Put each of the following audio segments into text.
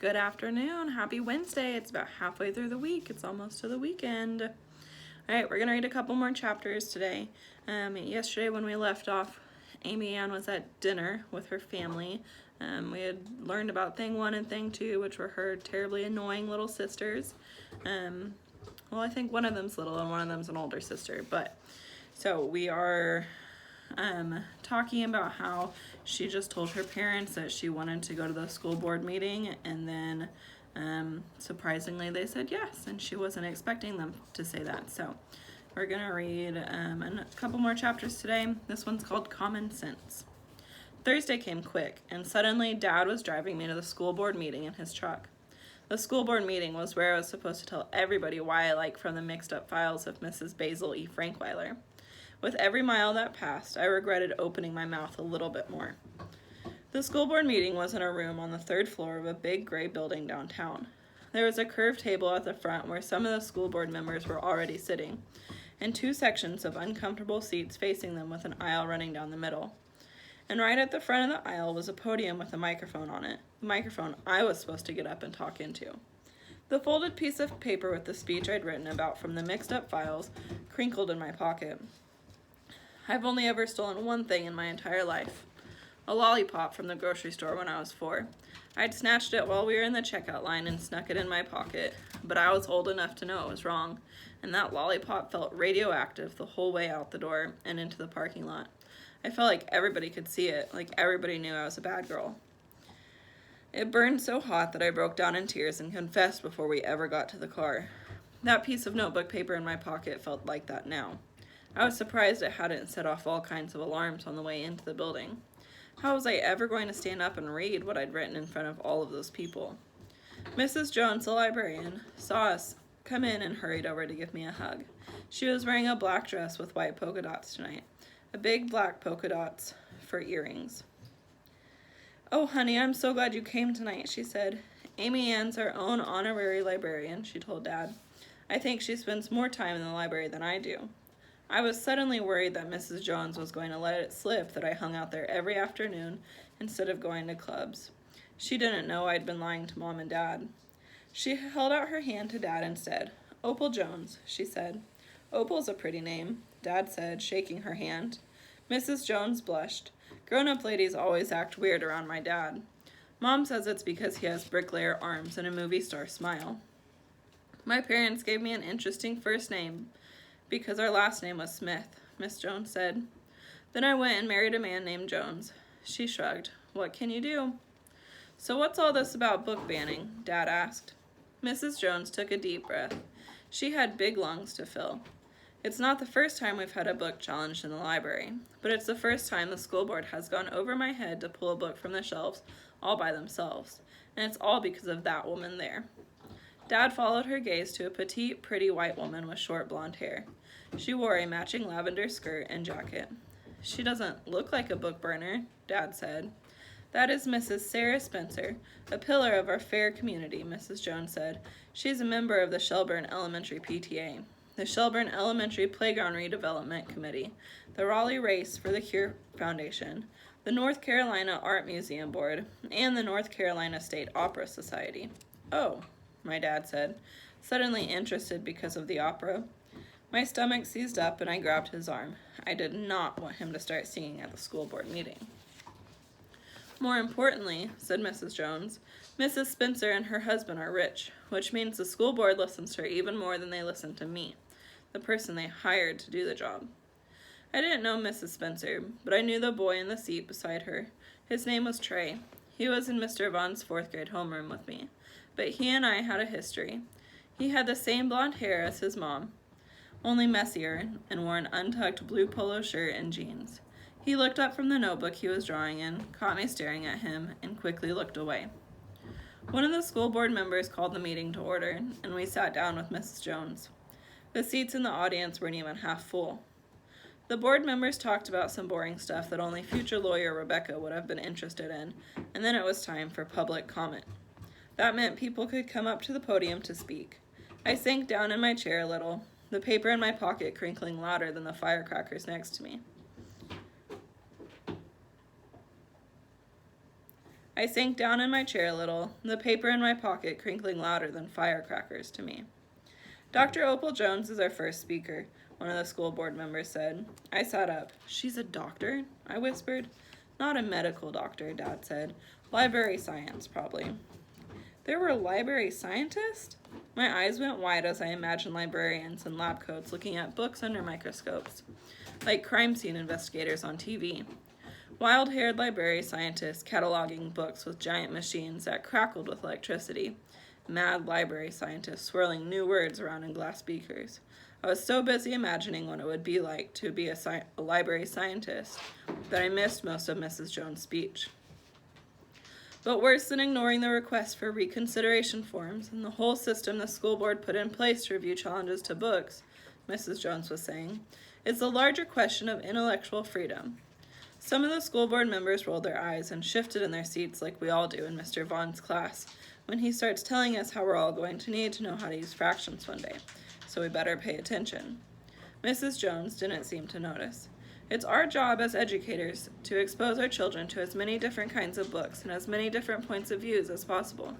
Good afternoon. Happy Wednesday. It's about halfway through the week. It's almost to the weekend. All right, we're going to read a couple more chapters today. Yesterday when we left off, Amy Ann was at dinner with her family. We had learned about thing 1 and thing 2, which were her terribly annoying little sisters. Well, I think one of them's little and one of them's an older sister. So we are talking about how she just told her parents that she wanted to go to the school board meeting, and then surprisingly they said yes, and she wasn't expecting them to say that. So we're gonna read a couple more chapters today. This one's called Common Sense. Thursday came quick, and suddenly Dad was driving me to the school board meeting in his truck. The school board meeting was where I was supposed to tell everybody why I like from the mixed up files of Mrs. Basil E. Frankweiler. With every mile that passed, I regretted opening my mouth a little bit more. The school board meeting was in a room on the 3rd floor of a big gray building downtown. There was a curved table at the front where some of the school board members were already sitting, and 2 sections of uncomfortable seats facing them with an aisle running down the middle. And right at the front of the aisle was a podium with a microphone on it, the microphone I was supposed to get up and talk into. The folded piece of paper with the speech I'd written about from the mixed up files crinkled in my pocket. I've only ever stolen one thing in my entire life. A lollipop from the grocery store when I was 4. I'd snatched it while we were in the checkout line and snuck it in my pocket, but I was old enough to know it was wrong, and that lollipop felt radioactive the whole way out the door and into the parking lot. I felt like everybody could see it, like everybody knew I was a bad girl. It burned so hot that I broke down in tears and confessed before we ever got to the car. That piece of notebook paper in my pocket felt like that now. I was surprised it hadn't set off all kinds of alarms on the way into the building. How was I ever going to stand up and read what I'd written in front of all of those people? Mrs. Jones, the librarian, saw us come in and hurried over to give me a hug. She was wearing a black dress with white polka dots tonight, a big black polka dots for earrings. "Oh, honey, I'm so glad you came tonight," she said. "Amy Ann's our own honorary librarian," she told Dad. "I think she spends more time in the library than I do." I was suddenly worried that Mrs. Jones was going to let it slip that I hung out there every afternoon instead of going to clubs. She didn't know I'd been lying to Mom and Dad. She held out her hand to Dad instead. "Opal Jones," she said. "Opal's a pretty name," Dad said, shaking her hand. Mrs. Jones blushed. Grown-up ladies always act weird around my dad. Mom says it's because he has bricklayer arms and a movie star smile. "My parents gave me an interesting first name because our last name was Smith," Miss Jones said. "Then I went and married a man named Jones." She shrugged. "What can you do?" "So what's all this about book banning?" Dad asked. Mrs. Jones took a deep breath. She had big lungs to fill. "It's not the first time we've had a book challenge in the library, but it's the first time the school board has gone over my head to pull a book from the shelves all by themselves, and it's all because of that woman there." Dad followed her gaze to a petite, pretty white woman with short blonde hair. She wore a matching lavender skirt and jacket. "She doesn't look like a book burner," Dad said. "That is Mrs. Sarah Spencer, a pillar of our fair community," Mrs. Jones said. "She's a member of the Shelburne Elementary PTA, the Shelburne Elementary Playground Redevelopment Committee, the Raleigh Race for the Cure Foundation, the North Carolina Art Museum Board, and the North Carolina State Opera Society." "Oh," my dad said, suddenly interested because of the opera. My stomach seized up and I grabbed his arm. I did not want him to start singing at the school board meeting. "More importantly," said Mrs. Jones, "Mrs. Spencer and her husband are rich, which means the school board listens to her even more than they listen to me, the person they hired to do the job." I didn't know Mrs. Spencer, but I knew the boy in the seat beside her. His name was Trey. He was in Mr. Vaughn's 4th grade homeroom with me, but he and I had a history. He had the same blonde hair as his mom, only messier, and wore an untucked blue polo shirt and jeans. He looked up from the notebook he was drawing in, caught me staring at him, and quickly looked away. One of the school board members called the meeting to order, and we sat down with Mrs. Jones. The seats in the audience weren't even half full. The board members talked about some boring stuff that only future lawyer Rebecca would have been interested in, and then it was time for public comment. That meant people could come up to the podium to speak. I sank down in my chair a little, the paper in my pocket crinkling louder than the firecrackers next to me. I sank down in my chair a little, the paper in my pocket crinkling louder than firecrackers to me. Dr. Opal Jones is our first speaker, one of the school board members said. I sat up. She's a doctor? I whispered. Not a medical doctor, Dad said. Library science, probably. There were library scientists? My eyes went wide as I imagined librarians in lab coats looking at books under microscopes, like crime scene investigators on TV. Wild-haired library scientists cataloging books with giant machines that crackled with electricity. Mad library scientists swirling new words around in glass beakers. I was so busy imagining what it would be like to be a library scientist that I missed most of Mrs. Jones' speech. But worse than ignoring the request for reconsideration forms and the whole system the school board put in place to review challenges to books, Mrs. Jones was saying, is the larger question of intellectual freedom. Some of the school board members rolled their eyes and shifted in their seats like we all do in Mr. Vaughn's class when he starts telling us how we're all going to need to know how to use fractions one day, so we better pay attention. Mrs. Jones didn't seem to notice. It's our job as educators to expose our children to as many different kinds of books and as many different points of views as possible.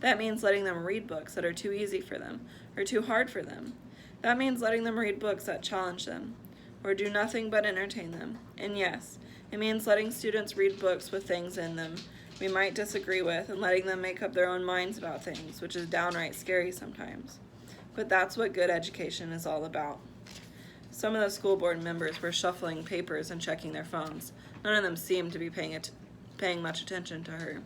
That means letting them read books that are too easy for them or too hard for them. That means letting them read books that challenge them or do nothing but entertain them. And yes, it means letting students read books with things in them we might disagree with and letting them make up their own minds about things, which is downright scary sometimes. But that's what good education is all about. Some of the school board members were shuffling papers and checking their phones. None of them seemed to be paying much attention to her.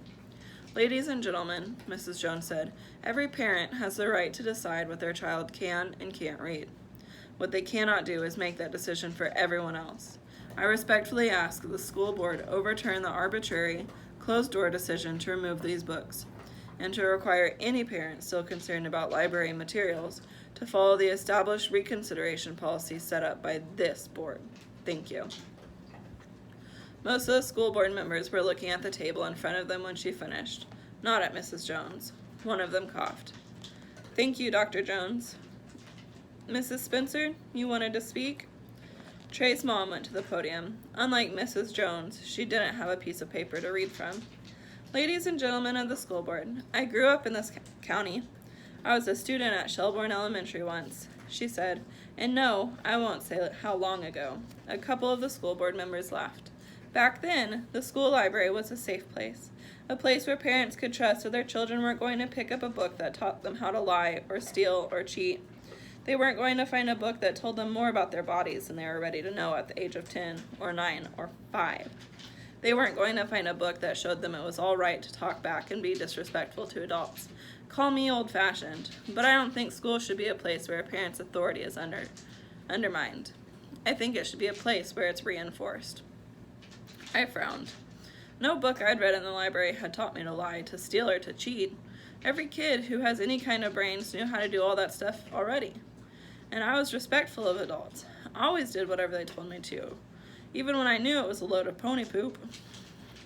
Ladies and gentlemen, Mrs. Jones said, every parent has the right to decide what their child can and can't read. What they cannot do is make that decision for everyone else. I respectfully ask that the school board overturn the arbitrary, closed-door decision to remove these books, and to require any parent still concerned about library materials to follow the established reconsideration policy set up by this board. Thank you. Most of the school board members were looking at the table in front of them when she finished, not at Mrs. Jones. One of them coughed. Thank you, Dr. Jones. Mrs. Spencer, you wanted to speak? Trey's mom went to the podium. Unlike Mrs. Jones, she didn't have a piece of paper to read from. Ladies and gentlemen of the school board, I grew up in this county. I was a student at Shelbourne Elementary once, she said, and no, I won't say how long ago. A couple of the school board members laughed. Back then, the school library was a safe place, a place where parents could trust that their children weren't going to pick up a book that taught them how to lie or steal or cheat. They weren't going to find a book that told them more about their bodies than they were ready to know at the age of 10 or 9 or 5. They weren't going to find a book that showed them it was all right to talk back and be disrespectful to adults. Call me old-fashioned, but I don't think school should be a place where a parent's authority is undermined. I think it should be a place where it's reinforced. I frowned. No book I'd read in the library had taught me to lie, to steal, or to cheat. Every kid who has any kind of brains knew how to do all that stuff already. And I was respectful of adults. I always did whatever they told me to, even when I knew it was a load of pony poop.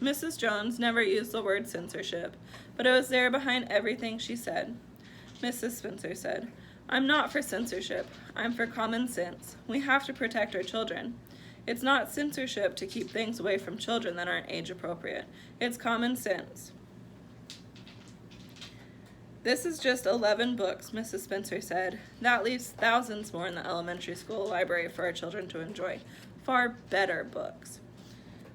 Mrs. Jones never used the word censorship, but it was there behind everything she said. Mrs. Spencer said, I'm not for censorship. I'm for common sense. We have to protect our children. It's not censorship to keep things away from children that aren't age appropriate. It's common sense. This is just 11 books, Mrs. Spencer said. That leaves thousands more in the elementary school library for our children to enjoy. Far better books.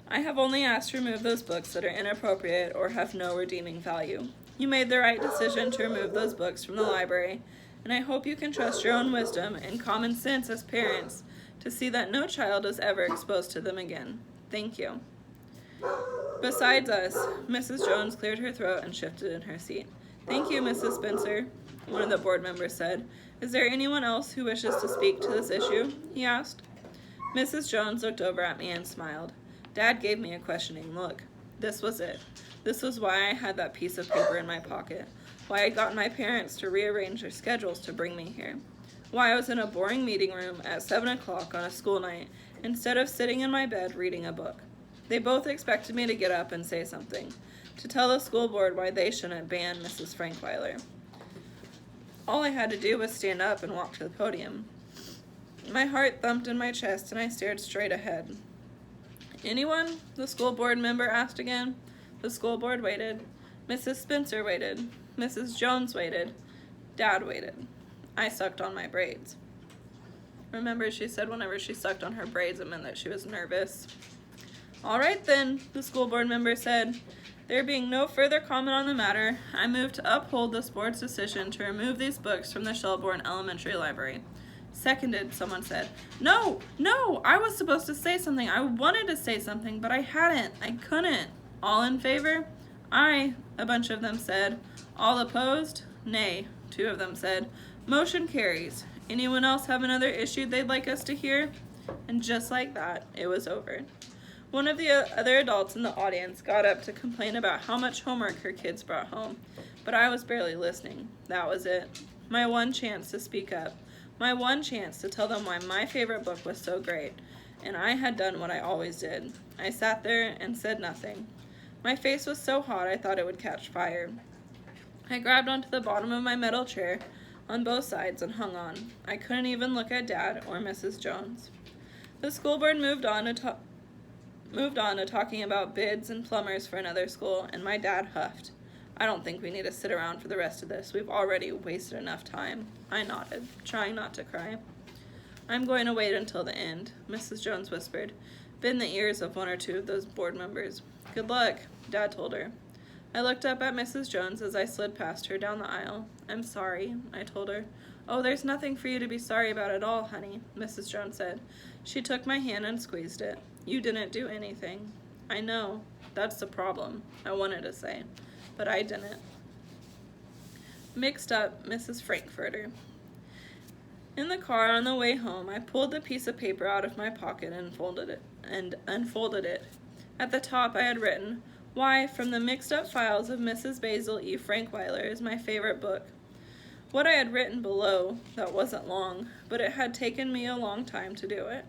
I have only asked to remove those books that are inappropriate or have no redeeming value. You made the right decision to remove those books from the library, and I hope you can trust your own wisdom and common sense as parents to see that no child is ever exposed to them again. Thank you. Besides us, Mrs. Jones cleared her throat and shifted in her seat. Thank you, Mrs. Spencer, one of the board members said. Is there anyone else who wishes to speak to this issue? He asked. Mrs. Jones looked over at me and smiled. Dad gave me a questioning look. This was it. This was why I had that piece of paper in my pocket. Why I'd gotten my parents to rearrange their schedules to bring me here. Why I was in a boring meeting room at 7 o'clock on a school night instead of sitting in my bed reading a book. They both expected me to get up and say something, to tell the school board why they shouldn't ban Mrs. Frankweiler. All I had to do was stand up and walk to the podium. My heart thumped in my chest and I stared straight ahead. Anyone? The school board member asked again. The school board waited. Mrs. Spencer waited. Mrs. Jones waited. Dad waited. I sucked on my braids. Remember, she said whenever she sucked on her braids, it meant that she was nervous. All right then, the school board member said. There being no further comment on the matter, I move to uphold this board's decision to remove these books from the Shelbourne Elementary Library. Seconded, someone said. No, I was supposed to say something. I wanted to say something, but I hadn't. I couldn't. All in favor? Aye, a bunch of them said. All opposed? Nay, 2 of them said. Motion carries. Anyone else have another issue they'd like us to hear? And just like that, it was over. One of the other adults in the audience got up to complain about how much homework her kids brought home, but I was barely listening. That was it. My one chance to speak up. My one chance to tell them why my favorite book was so great, and I had done what I always did. I sat there and said nothing. My face was so hot I thought it would catch fire. I grabbed onto the bottom of my metal chair on both sides and hung on. I couldn't even look at Dad or Mrs. Jones. The school board moved on to talking about bids and plumbers for another school, and my dad huffed. I don't think we need to sit around for the rest of this. We've already wasted enough time. I nodded, trying not to cry. I'm going to wait until the end, Mrs. Jones whispered, in the ears of 1 or 2 of those board members. Good luck, Dad told her. I looked up at Mrs. Jones as I slid past her down the aisle. I'm sorry, I told her. Oh, there's nothing for you to be sorry about at all, honey, Mrs. Jones said. She took my hand and squeezed it. You didn't do anything. I know. That's the problem, I wanted to say, but I didn't. Mixed up, Mrs. Frankfurter. In the car on the way home, I pulled the piece of paper out of my pocket and unfolded it. At the top I had written, Why, from the mixed up files of Mrs. Basil E. Frankweiler is my favorite book. What I had written below, that wasn't long, but it had taken me a long time to do it.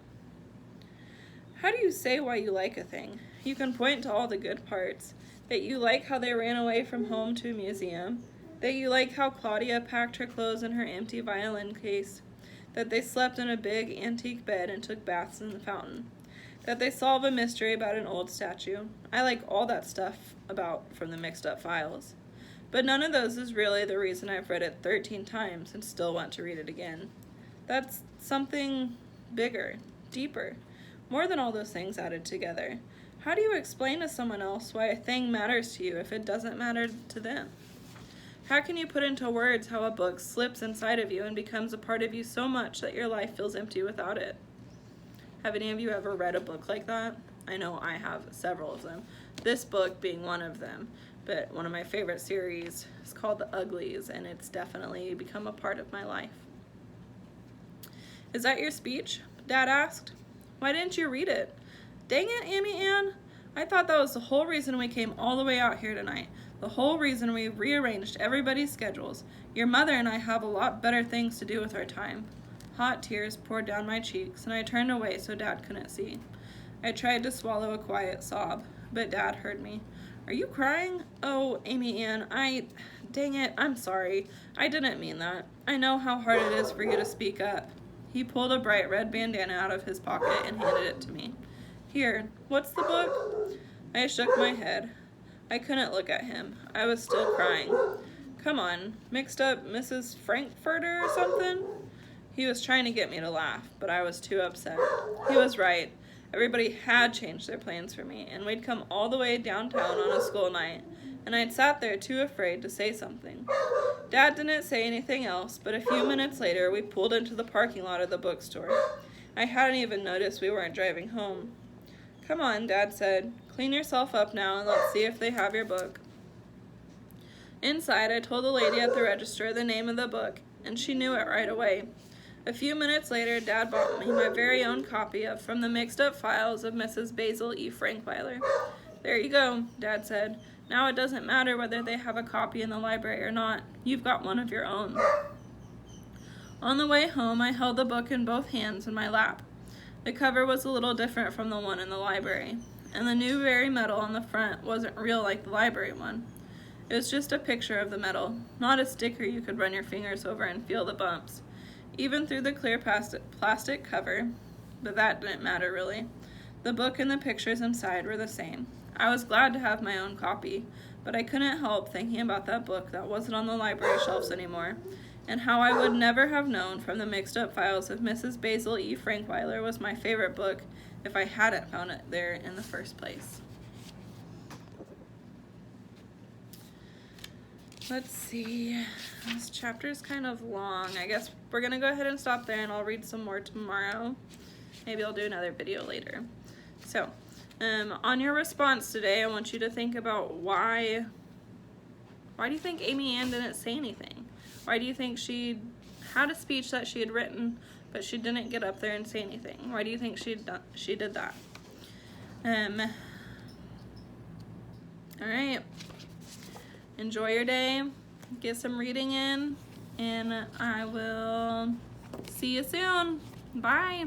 How do you say why you like a thing? You can point to all the good parts. That you like how they ran away from home to a museum. That you like how Claudia packed her clothes in her empty violin case. That they slept in a big antique bed and took baths in the fountain. That they solve a mystery about an old statue. I like all that stuff from the mixed up files. But none of those is really the reason I've read it 13 times and still want to read it again. That's something bigger, deeper. More than all those things added together. How do you explain to someone else why a thing matters to you if it doesn't matter to them? How can you put into words how a book slips inside of you and becomes a part of you so much that your life feels empty without it? Have any of you ever read a book like that? I know I have several of them. This book being one of them, but one of my favorite series is called The Uglies, and it's definitely become a part of my life. Is that your speech? Dad asked. Why didn't you read it? Dang it, Amy Ann. I thought that was the whole reason we came all the way out here tonight. The whole reason we rearranged everybody's schedules. Your mother and I have a lot better things to do with our time. Hot tears poured down my cheeks, and I turned away so Dad couldn't see. I tried to swallow a quiet sob, but Dad heard me. Are you crying? Oh, Amy Ann, dang it, I'm sorry. I didn't mean that. I know how hard it is for you to speak up. He pulled a bright red bandana out of his pocket and handed it to me. Here, what's the book? I shook my head. I couldn't look at him. I was still crying. Come on, mixed up Mrs. Frankfurter or something? He was trying to get me to laugh, but I was too upset. He was right. Everybody had changed their plans for me, and we'd come all the way downtown on a school night, and I'd sat there too afraid to say something. Dad didn't say anything else, but a few minutes later we pulled into the parking lot of the bookstore. I hadn't even noticed we weren't driving home. Come on, Dad said. Clean yourself up now and let's see if they have your book. Inside, I told the lady at the register the name of the book, and she knew it right away. A few minutes later, Dad bought me my very own copy of From the Mixed Up Files of Mrs. Basil E. Frankweiler. There you go, Dad said. Now it doesn't matter whether they have a copy in the library or not. You've got one of your own. On the way home, I held the book in both hands in my lap. The cover was a little different from the one in the library, and the new very medal on the front wasn't real like the library one. It was just a picture of the medal, not a sticker you could run your fingers over and feel the bumps, even through the clear plastic cover, but that didn't matter really. The book and the pictures inside were the same. I was glad to have my own copy, but I couldn't help thinking about that book that wasn't on the library shelves anymore, and how I would never have known from the mixed up files if Mrs. Basil E. Frankweiler was my favorite book if I hadn't found it there in the first place. Let's see, this chapter is kind of long. I guess we're gonna go ahead and stop there, and I'll read some more tomorrow. Maybe I'll do another video later. So, on your response today, I want you to think about why do you think Amy Ann didn't say anything? Why do you think she had a speech that she had written, but she didn't get up there and say anything? Why do you think she did that? All right. Enjoy your day. Get some reading in, and I will see you soon. Bye.